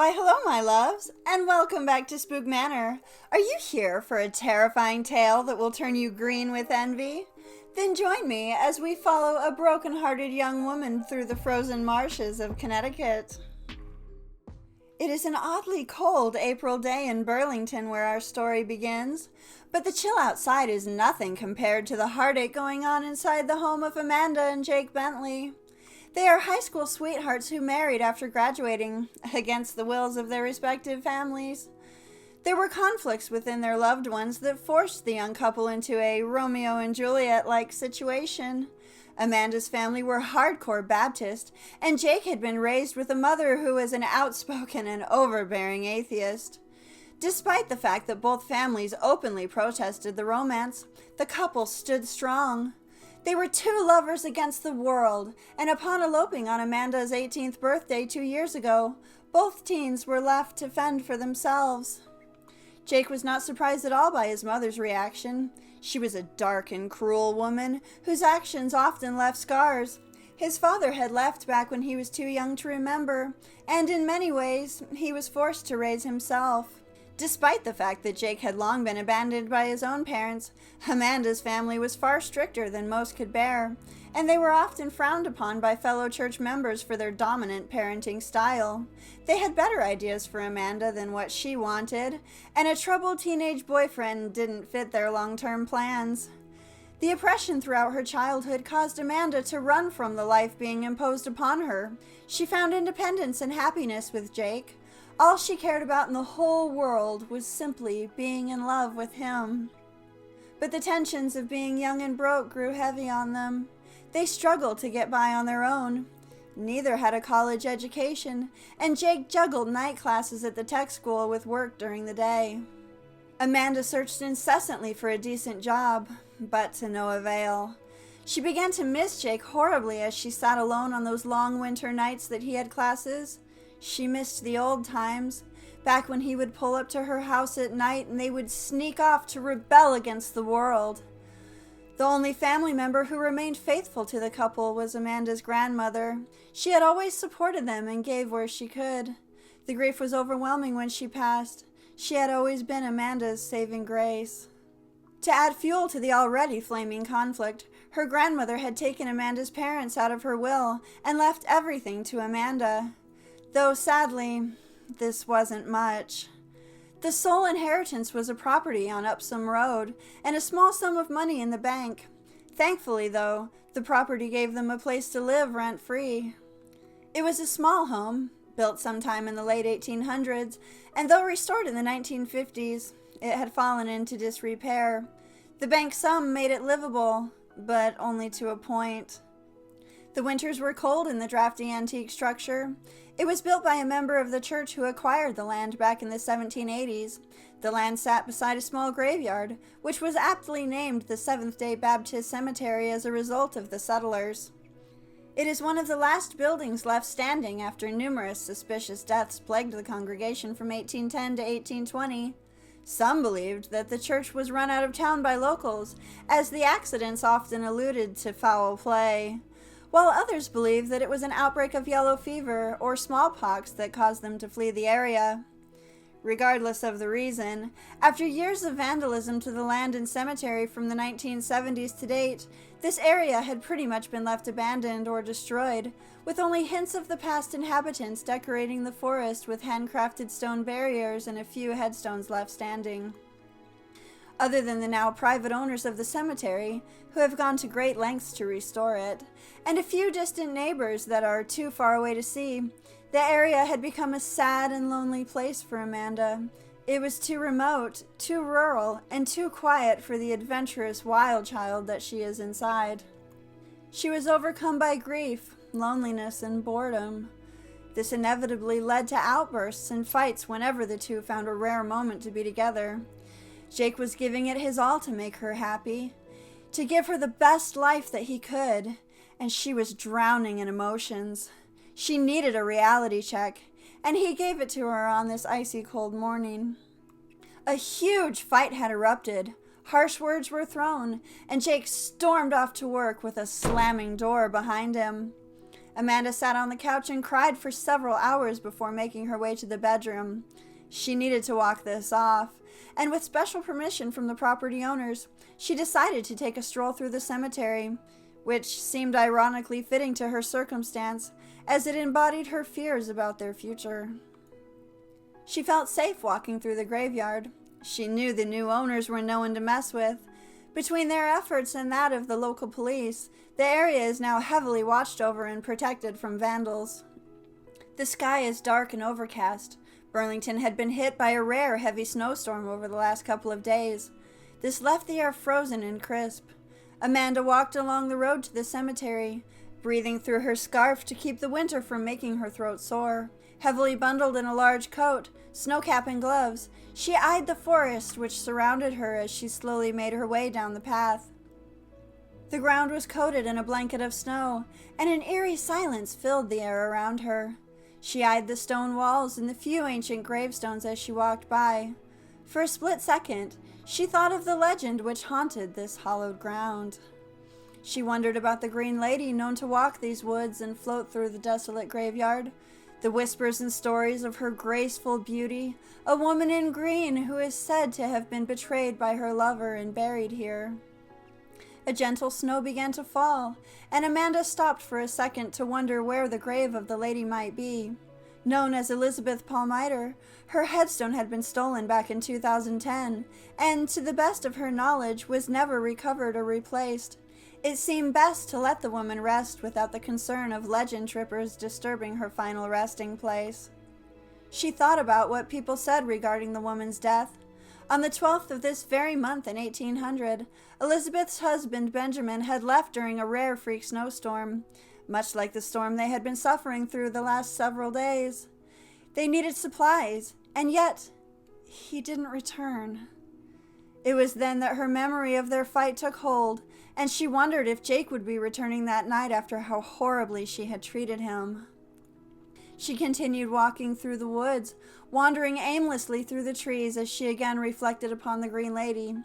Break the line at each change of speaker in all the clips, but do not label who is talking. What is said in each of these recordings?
Why, hello, my loves, and welcome back to Spook Manor. Are you here for a terrifying tale that will turn you green with envy? Then join me as we follow a broken-hearted young woman through the frozen marshes of Connecticut. It is an oddly cold April day in Burlington where our story begins, but the chill outside is nothing compared to the heartache going on inside the home of Amanda and Jake Bentley. They are high school sweethearts who married after graduating, against the wills of their respective families. There were conflicts within their loved ones that forced the young couple into a Romeo and Juliet-like situation. Amanda's family were hardcore Baptist, and Jake had been raised with a mother who was an outspoken and overbearing atheist. Despite the fact that both families openly protested the romance, the couple stood strong. They were two lovers against the world, and upon eloping on Amanda's 18th birthday 2 years ago, both teens were left to fend for themselves. Jake was not surprised at all by his mother's reaction. She was a dark and cruel woman whose actions often left scars. His father had left back when he was too young to remember, and in many ways, he was forced to raise himself. Despite the fact that Jake had long been abandoned by his own parents, Amanda's family was far stricter than most could bear, and they were often frowned upon by fellow church members for their dominant parenting style. They had better ideas for Amanda than what she wanted, and a troubled teenage boyfriend didn't fit their long-term plans. The oppression throughout her childhood caused Amanda to run from the life being imposed upon her. She found independence and happiness with Jake. All she cared about in the whole world was simply being in love with him. But the tensions of being young and broke grew heavy on them. They struggled to get by on their own. Neither had a college education, and Jake juggled night classes at the tech school with work during the day. Amanda searched incessantly for a decent job, but to no avail. She began to miss Jake horribly as she sat alone on those long winter nights that he had classes. She missed the old times, back when he would pull up to her house at night and they would sneak off to rebel against the world. The only family member who remained faithful to the couple was Amanda's grandmother. She had always supported them and gave where she could. The grief was overwhelming when she passed. She had always been Amanda's saving grace. To add fuel to the already flaming conflict, her grandmother had taken Amanda's parents out of her will and left everything to Amanda. Though, sadly, this wasn't much. The sole inheritance was a property on Upsom Road and a small sum of money in the bank. Thankfully, though, the property gave them a place to live rent-free. It was a small home, built sometime in the late 1800s, and though restored in the 1950s, it had fallen into disrepair. The bank sum made it livable, but only to a point. The winters were cold in the drafty antique structure. It was built by a member of the church who acquired the land back in the 1780s. The land sat beside a small graveyard, which was aptly named the Seventh-day Baptist Cemetery as a result of the settlers. It is one of the last buildings left standing after numerous suspicious deaths plagued the congregation from 1810 to 1820. Some believed that the church was run out of town by locals, as the accidents often alluded to foul play, while others believed that it was an outbreak of yellow fever or smallpox that caused them to flee the area. Regardless of the reason, after years of vandalism to the land and cemetery from the 1970s to date, this area had pretty much been left abandoned or destroyed, with only hints of the past inhabitants decorating the forest with handcrafted stone barriers and a few headstones left standing. Other than the now private owners of the cemetery, who have gone to great lengths to restore it, and a few distant neighbors that are too far away to see, the area had become a sad and lonely place for Amanda. It was too remote, too rural, and too quiet for the adventurous wild child that she is inside. She was overcome by grief, loneliness, and boredom. This inevitably led to outbursts and fights whenever the two found a rare moment to be together. Jake was giving it his all to make her happy, to give her the best life that he could, and she was drowning in emotions. She needed a reality check, and he gave it to her on this icy cold morning. A huge fight had erupted. Harsh words were thrown, and Jake stormed off to work with a slamming door behind him. Amanda sat on the couch and cried for several hours before making her way to the bedroom. She needed to walk this off, and with special permission from the property owners, she decided to take a stroll through the cemetery, which seemed ironically fitting to her circumstance, as it embodied her fears about their future. She felt safe walking through the graveyard. She knew the new owners were no one to mess with. Between their efforts and that of the local police, the area is now heavily watched over and protected from vandals. The sky is dark and overcast. Burlington had been hit by a rare heavy snowstorm over the last couple of days. This left the air frozen and crisp. Amanda walked along the road to the cemetery, breathing through her scarf to keep the winter from making her throat sore. Heavily bundled in a large coat, snowcap and gloves, she eyed the forest which surrounded her as she slowly made her way down the path. The ground was coated in a blanket of snow, and an eerie silence filled the air around her. She eyed the stone walls and the few ancient gravestones as she walked by. For a split second, she thought of the legend which haunted this hallowed ground. She wondered about the Green Lady known to walk these woods and float through the desolate graveyard, the whispers and stories of her graceful beauty, a woman in green who is said to have been betrayed by her lover and buried here. A gentle snow began to fall, and Amanda stopped for a second to wonder where the grave of the lady might be. Known as Elizabeth Palmiter, her headstone had been stolen back in 2010, and to the best of her knowledge was never recovered or replaced. It seemed best to let the woman rest without the concern of legend trippers disturbing her final resting place. She thought about what people said regarding the woman's death. On the 12th of this very month in 1800, Elizabeth's husband Benjamin had left during a rare freak snowstorm, much like the storm they had been suffering through the last several days. They needed supplies, and yet he didn't return. It was then that her memory of their fight took hold, and she wondered if Jake would be returning that night after how horribly she had treated him. She continued walking through the woods, wandering aimlessly through the trees as she again reflected upon the Green Lady.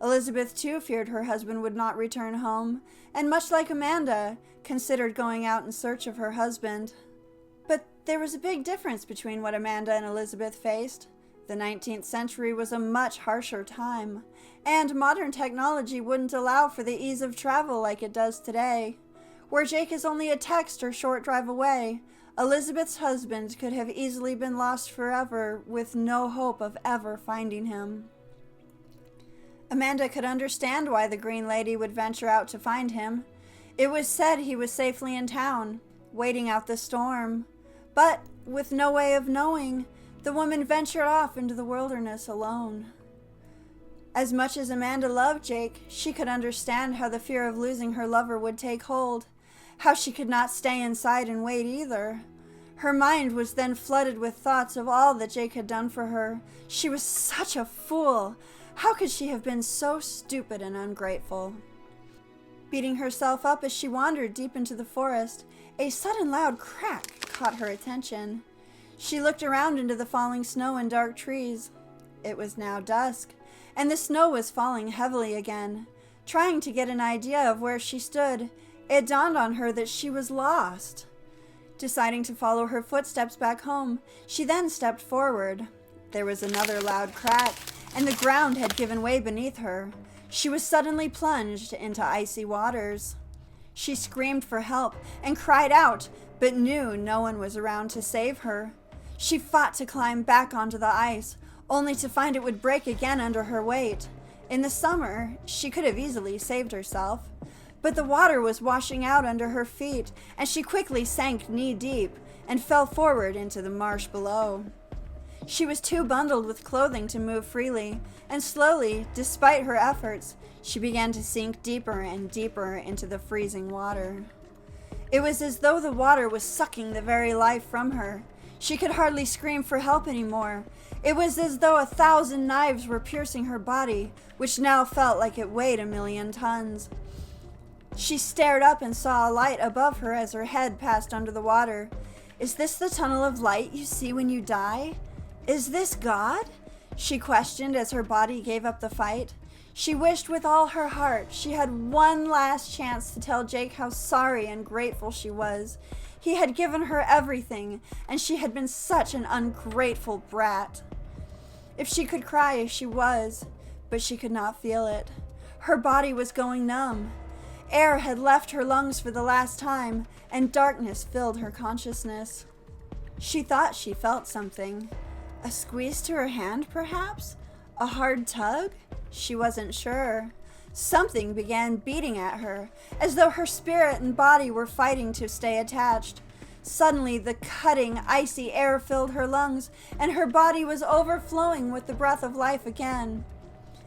Elizabeth, too, feared her husband would not return home, and much like Amanda, considered going out in search of her husband. But there was a big difference between what Amanda and Elizabeth faced. The 19th century was a much harsher time, and modern technology wouldn't allow for the ease of travel like it does today. Where Jake is only a text or short drive away, Elizabeth's husband could have easily been lost forever with no hope of ever finding him. Amanda could understand why the Green Lady would venture out to find him. It was said he was safely in town, waiting out the storm. But, with no way of knowing, the woman ventured off into the wilderness alone. As much as Amanda loved Jake, she could understand how the fear of losing her lover would take hold, how she could not stay inside and wait either. Her mind was then flooded with thoughts of all that Jake had done for her. She was such a fool. How could she have been so stupid and ungrateful? Beating herself up as she wandered deep into the forest, a sudden loud crack caught her attention. She looked around into the falling snow and dark trees. It was now dusk, and the snow was falling heavily again. Trying to get an idea of where she stood, it dawned on her that she was lost. Deciding to follow her footsteps back home, she then stepped forward. There was another loud crack, and the ground had given way beneath her. She was suddenly plunged into icy waters. She screamed for help and cried out, but knew no one was around to save her. She fought to climb back onto the ice, only to find it would break again under her weight. In the summer, she could have easily saved herself, but the water was washing out under her feet, and she quickly sank knee-deep and fell forward into the marsh below. She was too bundled with clothing to move freely, and slowly, despite her efforts, she began to sink deeper and deeper into the freezing water. It was as though the water was sucking the very life from her. She could hardly scream for help anymore. It was as though 1,000 knives were piercing her body, which now felt like it weighed 1,000,000 tons. She stared up and saw a light above her as her head passed under the water. "Is this the tunnel of light you see when you die? Is this God?" she questioned as her body gave up the fight. She wished with all her heart she had one last chance to tell Jake how sorry and grateful she was. He had given her everything, and she had been such an ungrateful brat. If she could cry, she was, but she could not feel it. Her body was going numb. Air had left her lungs for the last time, and darkness filled her consciousness. She thought she felt something. A squeeze to her hand, perhaps? A hard tug? She wasn't sure. Something began beating at her, as though her spirit and body were fighting to stay attached. Suddenly, the cutting, icy air filled her lungs, and her body was overflowing with the breath of life again.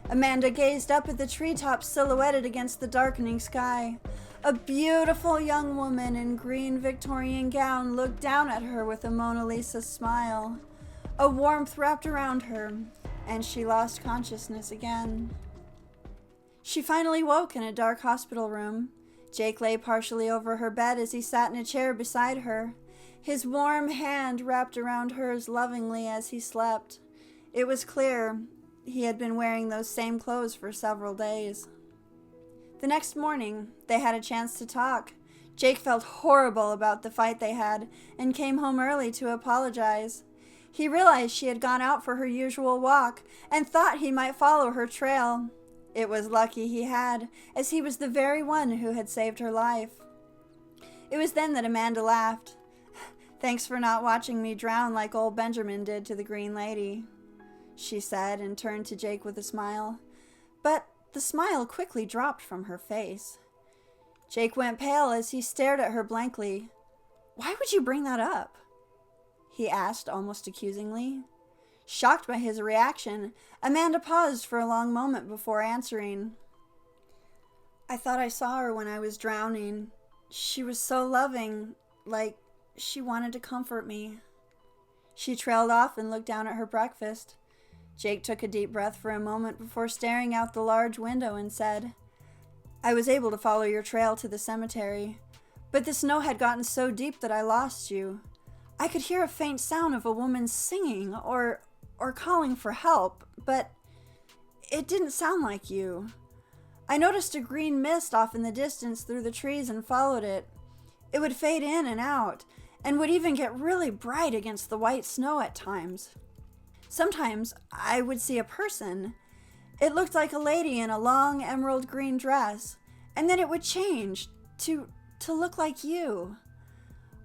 Amanda gazed up at the treetops silhouetted against the darkening sky. A beautiful young woman in green Victorian gown looked down at her with a Mona Lisa smile. A warmth wrapped around her, and she lost consciousness again. She finally woke in a dark hospital room. Jake lay partially over her bed as he sat in a chair beside her. His warm hand wrapped around hers lovingly as he slept. It was clear he had been wearing those same clothes for several days. The next morning, they had a chance to talk. Jake felt horrible about the fight they had and came home early to apologize. He realized she had gone out for her usual walk and thought he might follow her trail. It was lucky he had, as he was the very one who had saved her life. It was then that Amanda laughed. "Thanks for not watching me drown like old Benjamin did to the Green Lady," she said, and turned to Jake with a smile. But the smile quickly dropped from her face. Jake went pale as he stared at her blankly. "Why would you bring that up?" he asked almost accusingly. Shocked by his reaction, Amanda paused for a long moment before answering. "I thought I saw her when I was drowning. She was so loving, like she wanted to comfort me." She trailed off and looked down at her breakfast. Jake took a deep breath for a moment before staring out the large window and said, "I was able to follow your trail to the cemetery, but the snow had gotten so deep that I lost you. I could hear a faint sound of a woman singing or calling for help, but it didn't sound like you. I noticed a green mist off in the distance through the trees and followed it. It would fade in and out, and would even get really bright against the white snow at times. Sometimes I would see a person. It looked like a lady in a long emerald green dress, and then it would change to look like you.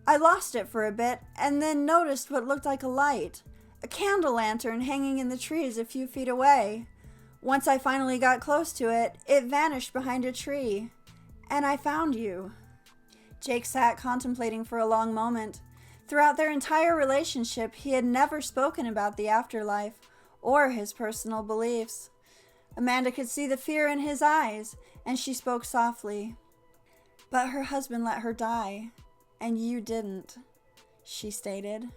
I lost it for a bit, and then noticed what looked like a light, a candle lantern hanging in the trees a few feet away. Once I finally got close to it, it vanished behind a tree, and I found you." Jake sat contemplating for a long moment. Throughout their entire relationship, he had never spoken about the afterlife or his personal beliefs. Amanda could see the fear in his eyes, and she spoke softly. "But her husband let her die, and you didn't," she stated.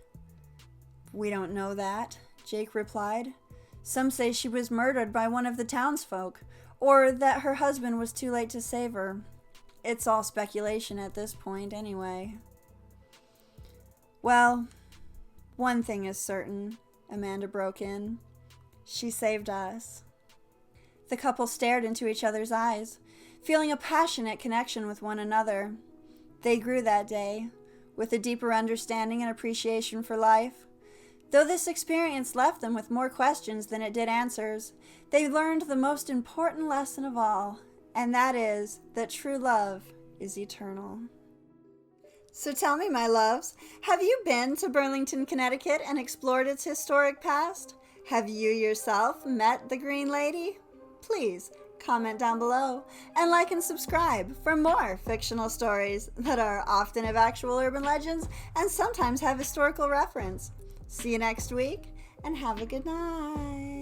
"We don't know that," Jake replied. "Some say she was murdered by one of the townsfolk, or that her husband was too late to save her. It's all speculation at this point, anyway." "Well, one thing is certain," Amanda broke in. "She saved us." The couple stared into each other's eyes, feeling a passionate connection with one another. They grew that day, with a deeper understanding and appreciation for life. Though this experience left them with more questions than it did answers, they learned the most important lesson of all, and that is that true love is eternal. So tell me, my loves, have you been to Burlington, Connecticut and explored its historic past? Have you yourself met the Green Lady? Please comment down below and like and subscribe for more fictional stories that are often of actual urban legends and sometimes have historical reference. See you next week and have a good night.